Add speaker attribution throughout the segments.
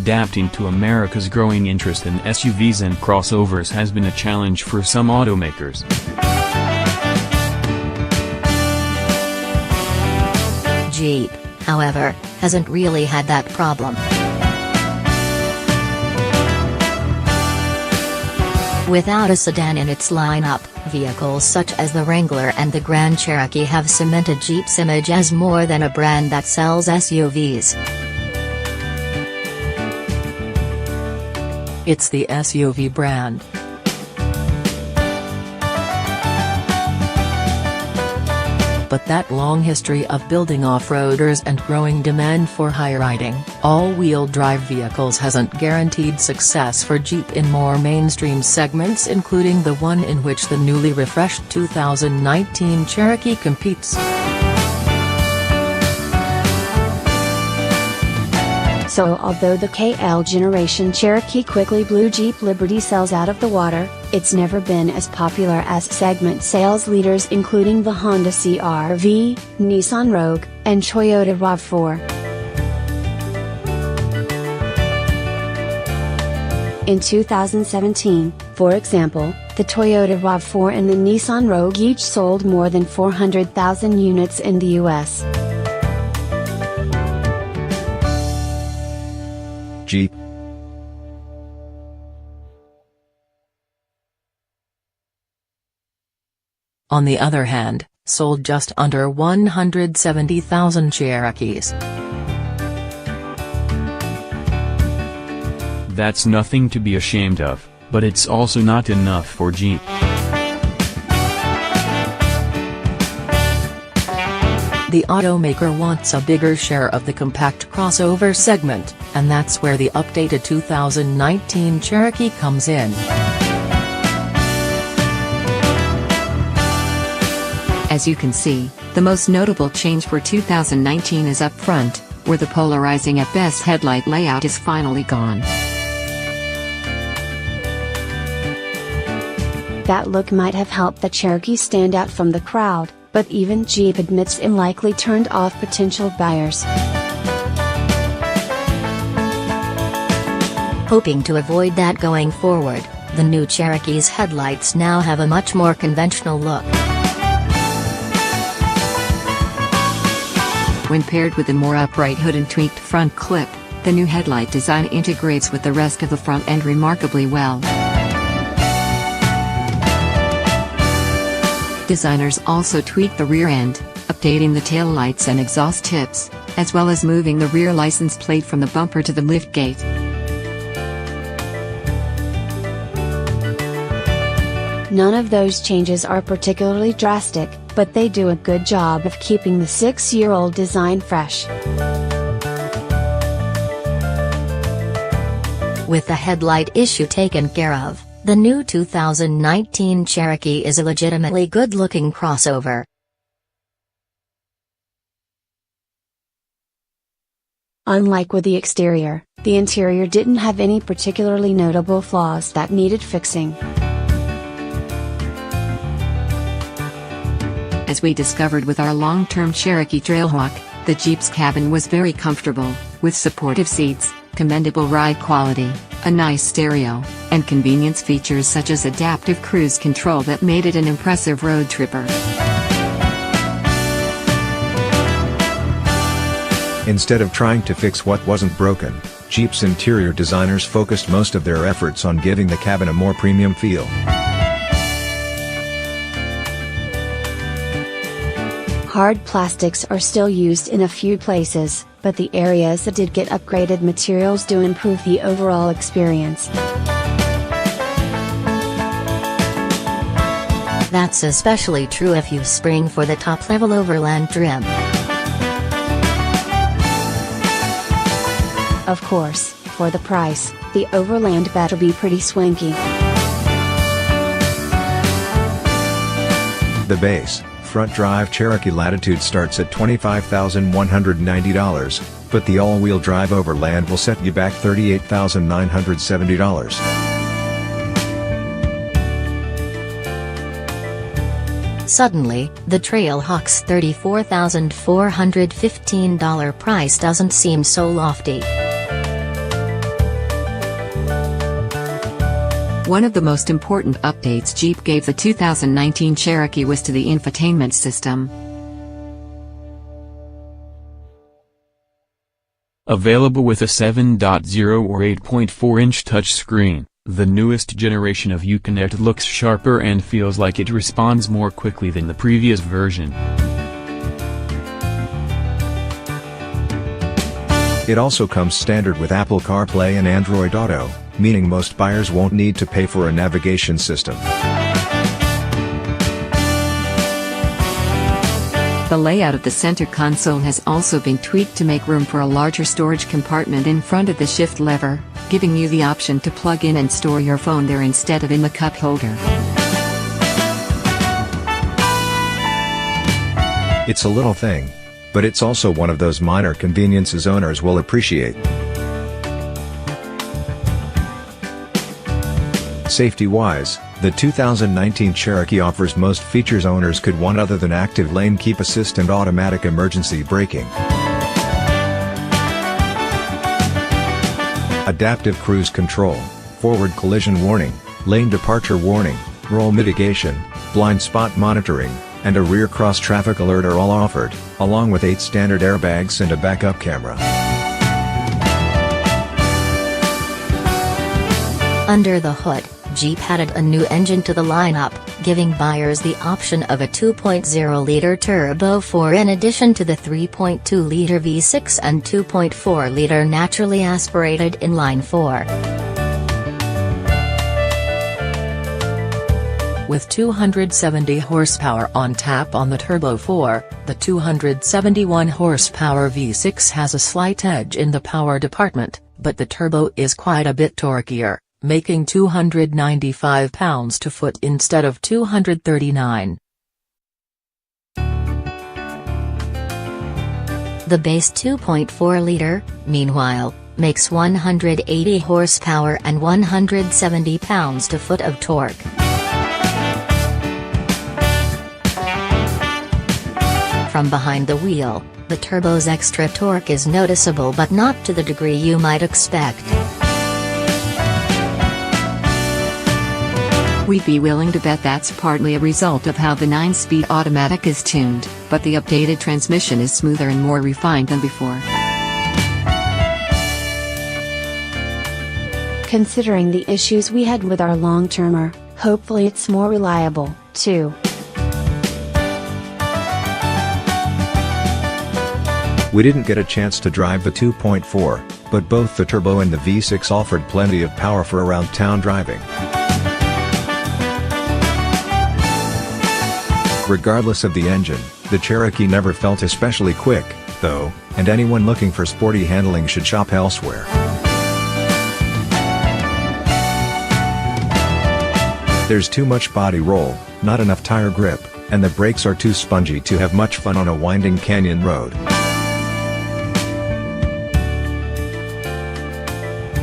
Speaker 1: adapting to America's growing interest in SUVs and crossovers has been a challenge for some automakers.
Speaker 2: Jeep, however, hasn't really had that problem. Without a sedan in its lineup, vehicles such as the Wrangler and the Grand Cherokee have cemented Jeep's image as more than a brand that sells SUVs. It's the SUV brand. But that long history of building off-roaders and growing demand for high-riding, all-wheel drive vehicles hasn't guaranteed success for Jeep in more mainstream segments, including the one in which the newly refreshed 2019 Cherokee competes.
Speaker 3: So although the KL generation Cherokee quickly blew Jeep Liberty sales out of the water, it's never been as popular as segment sales leaders including the Honda CR-V, Nissan Rogue, and Toyota RAV4. In 2017, for example, the Toyota RAV4 and the Nissan Rogue each sold more than 400,000 units in the US.
Speaker 4: Jeep.
Speaker 2: On the other hand, sold just under 170,000 Cherokees.
Speaker 1: That's nothing to be ashamed of, but it's also not enough for Jeep.
Speaker 2: The automaker wants a bigger share of the compact crossover segment, and that's where the updated 2019 Cherokee comes in.
Speaker 5: As you can see, the most notable change for 2019 is up front, where the polarizing at best headlight layout is finally gone.
Speaker 3: That look might have helped the Cherokee stand out from the crowd, but even Jeep admits it likely turned off potential buyers.
Speaker 2: Hoping to avoid that going forward, the new Cherokee's headlights now have a much more conventional look.
Speaker 5: When paired with the more upright hood and tweaked front clip, the new headlight design integrates with the rest of the front end remarkably well. Designers also tweaked the rear end, updating the tail lights and exhaust tips, as well as moving the rear license plate from the bumper to the liftgate.
Speaker 3: None of those changes are particularly drastic, but they do a good job of keeping the 6-year-old design fresh.
Speaker 2: With the headlight issue taken care of, the new 2019 Cherokee is a legitimately good-looking crossover.
Speaker 3: Unlike with the exterior, the interior didn't have any particularly notable flaws that needed fixing.
Speaker 5: As we discovered with our long-term Cherokee Trailhawk, the Jeep's cabin was very comfortable, with supportive seats, commendable ride quality, a nice stereo, and convenience features such as adaptive cruise control that made it an impressive road tripper.
Speaker 4: Instead of trying to fix what wasn't broken, Jeep's interior designers focused most of their efforts on giving the cabin a more premium feel.
Speaker 3: Hard plastics are still used in a few places, but the areas that did get upgraded materials do improve the overall experience.
Speaker 2: That's especially true if you spring for the top-level overland trim.
Speaker 3: Of course, for the price, the overland better be pretty swanky.
Speaker 4: The base, front-drive Cherokee Latitude starts at $25,190, but the all-wheel drive Overland will set you back $38,970.
Speaker 2: Suddenly, the Trailhawk's $34,415 price doesn't seem so lofty.
Speaker 5: One of the most important updates Jeep gave the 2019 Cherokee was to the infotainment system.
Speaker 1: Available with a 7.0 or 8.4-inch touchscreen, the newest generation of Uconnect looks sharper and feels like it responds more quickly than the previous version.
Speaker 4: It also comes standard with Apple CarPlay and Android Auto, meaning most buyers won't need to pay for a navigation system.
Speaker 5: The layout of the center console has also been tweaked to make room for a larger storage compartment in front of the shift lever, giving you the option to plug in and store your phone there instead of in the cup holder.
Speaker 4: It's a little thing, but it's also one of those minor conveniences owners will appreciate. Safety-wise, the 2019 Cherokee offers most features owners could want other than active lane keep assist and automatic emergency braking. Adaptive cruise control, forward collision warning, lane departure warning, roll mitigation, blind spot monitoring, and a rear cross-traffic alert are all offered, along with 8 standard airbags and a backup camera.
Speaker 6: Under the hood, Jeep added a new engine to the lineup, giving buyers the option of a 2.0-liter Turbo 4 in addition to the 3.2-liter V6 and 2.4-liter naturally aspirated inline 4.
Speaker 2: With 270 horsepower on tap on the Turbo 4, the 271 horsepower V6 has a slight edge in the power department, but the Turbo is quite a bit torqueier, making 295 pounds-to-foot instead of 239.
Speaker 6: The base 2.4-liter, meanwhile, makes 180 horsepower and 170 pounds-to-foot of torque. From behind the wheel, the Turbo's extra torque is noticeable but not to the degree you might expect.
Speaker 5: We'd be willing to bet that's partly a result of how the 9-speed automatic is tuned, but the updated transmission is smoother and more refined than before.
Speaker 3: Considering the issues we had with our long-termer, hopefully it's more reliable, too.
Speaker 4: We didn't get a chance to drive the 2.4, but both the Turbo and the V6 offered plenty of power for around town driving. Regardless of the engine, the Cherokee never felt especially quick, though, and anyone looking for sporty handling should shop elsewhere. There's too much body roll, not enough tire grip, and the brakes are too spongy to have much fun on a winding canyon road.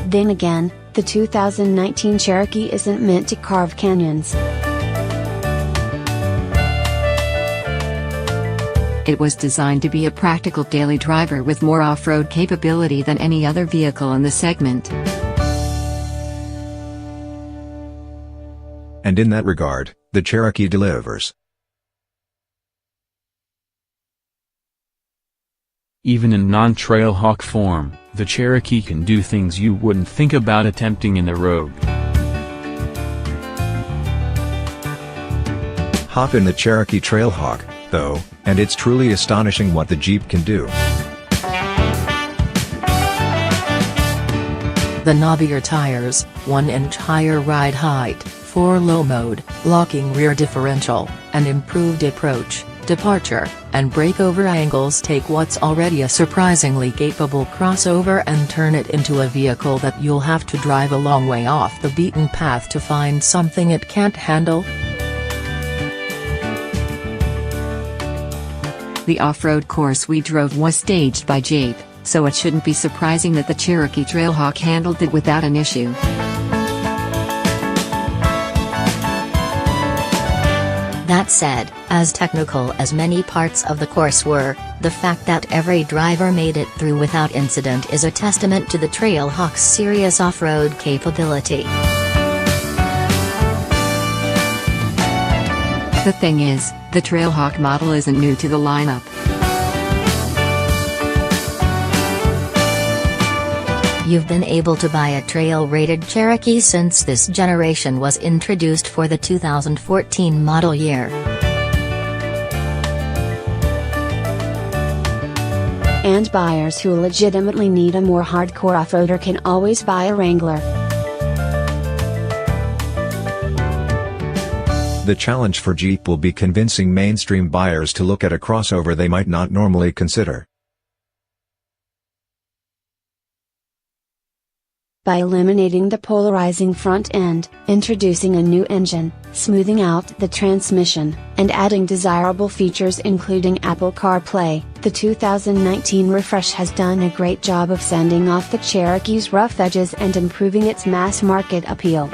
Speaker 3: Then again, the 2019 Cherokee isn't meant to carve canyons.
Speaker 5: It was designed to be a practical daily driver with more off-road capability than any other vehicle in the segment.
Speaker 4: And in that regard, the Cherokee delivers.
Speaker 1: Even in non-Trailhawk form, the Cherokee can do things you wouldn't think about attempting in the road.
Speaker 4: Hop in the Cherokee Trailhawk, though, and it's truly astonishing what the Jeep can do.
Speaker 2: The knobbier tires, 1-inch higher ride height, 4-low mode, locking rear differential, and improved approach, departure, and breakover angles take what's already a surprisingly capable crossover and turn it into a vehicle that you'll have to drive a long way off the beaten path to find something it can't handle.
Speaker 5: The off-road course we drove was staged by Jeep, so it shouldn't be surprising that the Cherokee Trailhawk handled it without an issue.
Speaker 6: That said, as technical as many parts of the course were, the fact that every driver made it through without incident is a testament to the Trailhawk's serious off-road capability.
Speaker 5: The thing is, the Trailhawk model isn't new to the lineup.
Speaker 6: You've been able to buy a trail-rated Cherokee since this generation was introduced for the 2014 model year.
Speaker 3: And buyers who legitimately need a more hardcore off-roader can always buy a Wrangler.
Speaker 4: The challenge for Jeep will be convincing mainstream buyers to look at a crossover they might not normally consider.
Speaker 3: By eliminating the polarizing front end, introducing a new engine, smoothing out the transmission, and adding desirable features including Apple CarPlay, the 2019 refresh has done a great job of sanding off the Cherokee's rough edges and improving its mass market appeal.